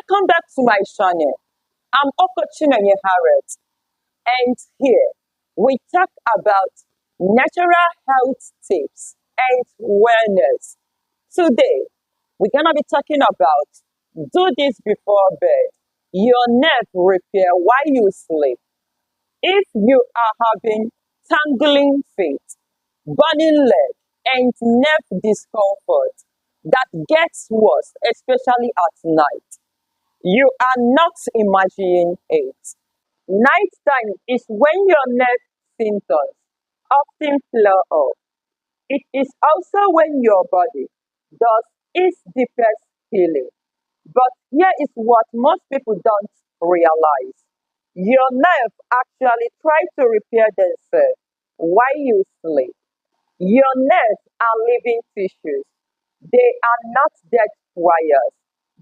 Welcome back to my channel. I'm Okochunenye Harriet, and here we talk about natural health tips and wellness. Today, we're gonna be talking about do this before bed, your nerve repair while you sleep. If you are having tingling feet, burning leg, and nerve discomfort that gets worse, especially at night, you are not imagining it. Nighttime is when your nerve symptoms often flare up. It is also when your body does its deepest healing. But here is what most people don't realize. Your nerve actually try to repair themselves while you sleep. Your nerves are living tissues. They are not dead wires.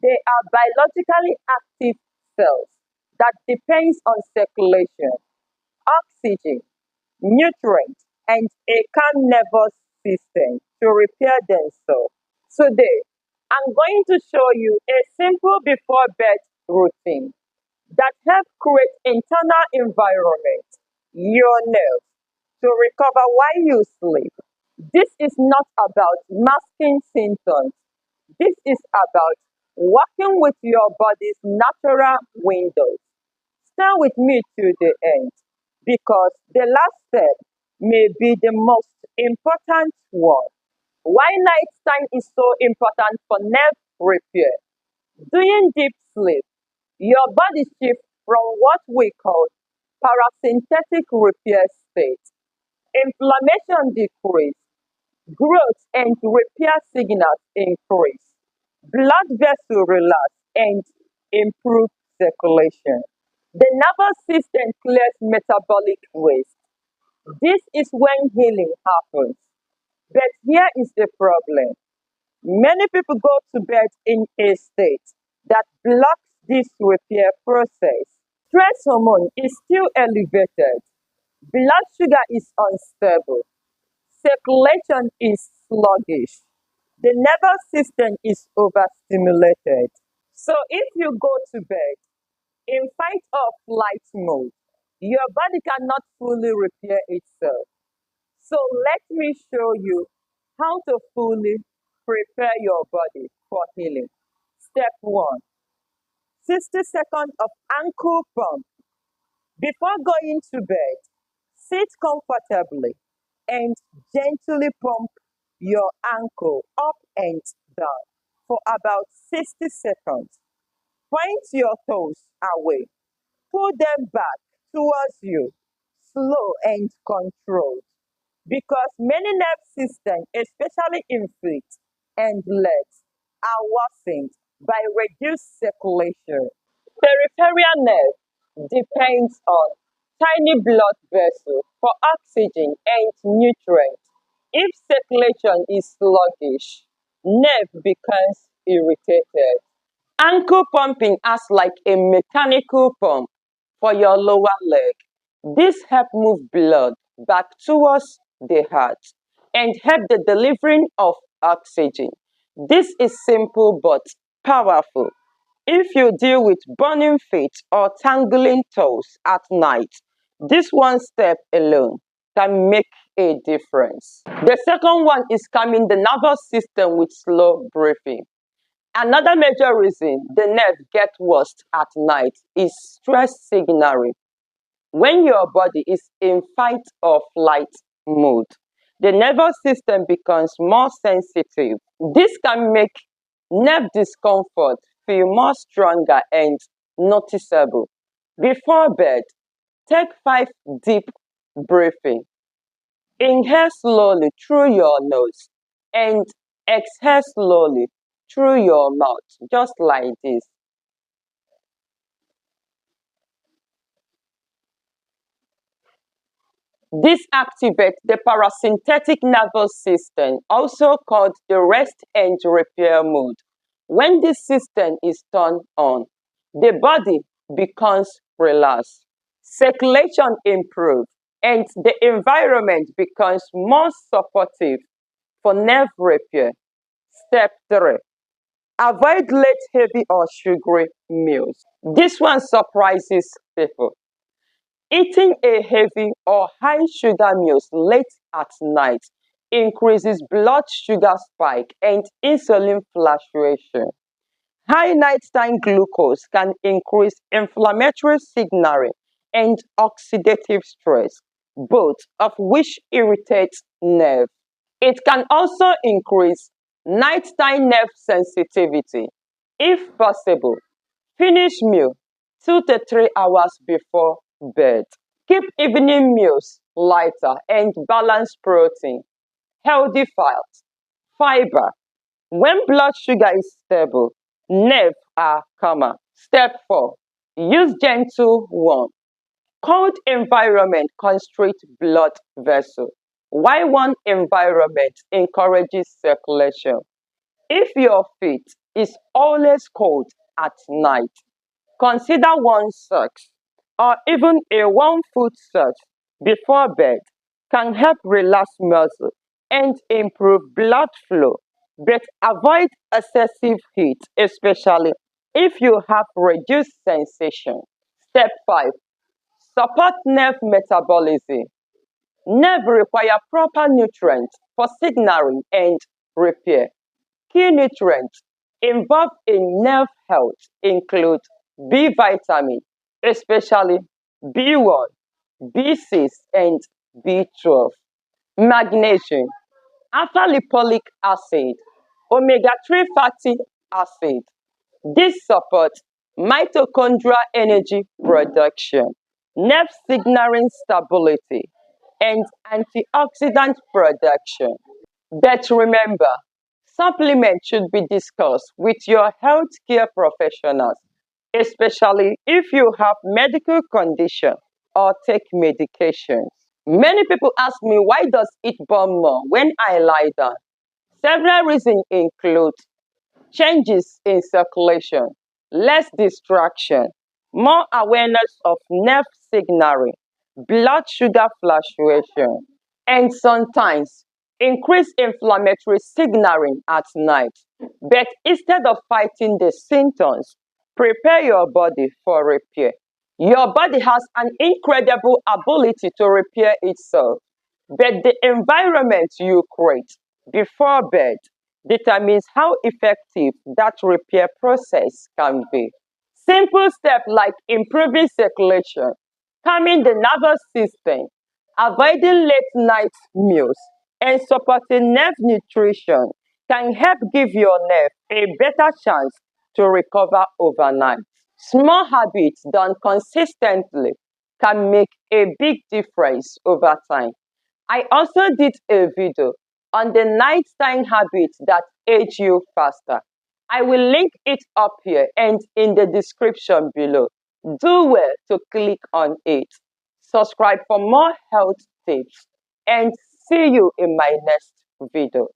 They are biologically active cells that depends on circulation, oxygen, nutrients, and a calm nervous system to repair themselves. Today, I'm going to show you a simple before bed routine that helps create internal environment, your nerves, to recover while you sleep. This is not about masking symptoms. This is about working with your body's natural windows. Stay with me to the end because the last step may be the most important one. Why nighttime is so important for nerve repair? During deep sleep, your body shifts from what we call parasympathetic repair state. Inflammation decreases, growth and repair signals increase, blood vessels relax and improve circulation. The nervous system clears metabolic waste. This is when healing happens. But here is the problem. Many people go to bed in a state that blocks this repair process. Stress hormone is still elevated. Blood sugar is unstable. Circulation is sluggish. The nervous system is overstimulated. So if you go to bed in fight or flight mode, your body cannot fully repair itself. So let me show you how to fully prepare your body for healing. Step 1. 60 seconds of ankle pump. Before going to bed, sit comfortably and gently pump your ankle up and down for about 60 seconds. Point your toes away. Pull them back towards you, slow and controlled. Because many nerve systems, especially in feet and legs, are worsened by reduced circulation. Peripheral nerve depends on tiny blood vessels for oxygen and nutrients. If circulation is sluggish, nerve becomes irritated. Ankle pumping acts like a mechanical pump for your lower leg. This helps move blood back towards the heart and help the delivering of oxygen. This is simple but powerful. If you deal with burning feet or tangling toes at night, this one step alone can make a difference. The second one is calming the nervous system with slow breathing. Another major reason the nerve gets worse at night is stress signaling. When your body is in fight or flight mode, the nervous system becomes more sensitive. This can make nerve discomfort feel more stronger and noticeable. Before bed, take 5 deep breathing. Inhale slowly through your nose and exhale slowly through your mouth, just like this. This activates the parasympathetic nervous system, also called the rest and repair mode. When this system is turned on, the body becomes relaxed, circulation improves, and the environment becomes more supportive for nerve repair. Step 3. Avoid late heavy or sugary meals. This one surprises people. Eating a heavy or high sugar meals late at night increases blood sugar spike and insulin fluctuation. High nighttime glucose can increase inflammatory signaling and oxidative stress, both of which irritate nerve. It can also increase nighttime nerve sensitivity. If possible, finish meal 2 to 3 hours before bed. Keep evening meals lighter and balance protein, healthy fats, fiber. When blood sugar is stable, nerves are calmer. Step 4. Use gentle warm. Cold environment constricts blood vessel, while warm environment encourages circulation. If your feet is always cold at night, consider warm socks or even a warm foot sock before bed can help relax muscle and improve blood flow. But avoid excessive heat, especially if you have reduced sensation. Step 5. Support nerve metabolism. Nerve require proper nutrients for signaling and repair. Key nutrients involved in nerve health include B vitamin, especially B1, B6, and B12. Magnesium, alpha lipoic acid, omega-3 fatty acid. This supports mitochondrial energy production, nerve signaling stability, and antioxidant production. But remember, supplements should be discussed with your healthcare professionals, especially if you have medical condition or take medications. Many people ask me, why does it burn more when I lie down? Several reasons include changes in circulation, less distraction, more awareness of nerve signaling, blood sugar fluctuation, and sometimes increased inflammatory signaling at night. But instead of fighting the symptoms, prepare your body for repair. Your body has an incredible ability to repair itself, but the environment you create before bed determines how effective that repair process can be. Simple steps like improving circulation, calming the nervous system, avoiding late night meals, and supporting nerve nutrition can help give your nerve a better chance to recover overnight. Small habits done consistently can make a big difference over time. I also did a video on the nighttime habits that age you faster. I will link it up here and in the description below. Do well to click on it. Subscribe for more health tips and see you in my next video.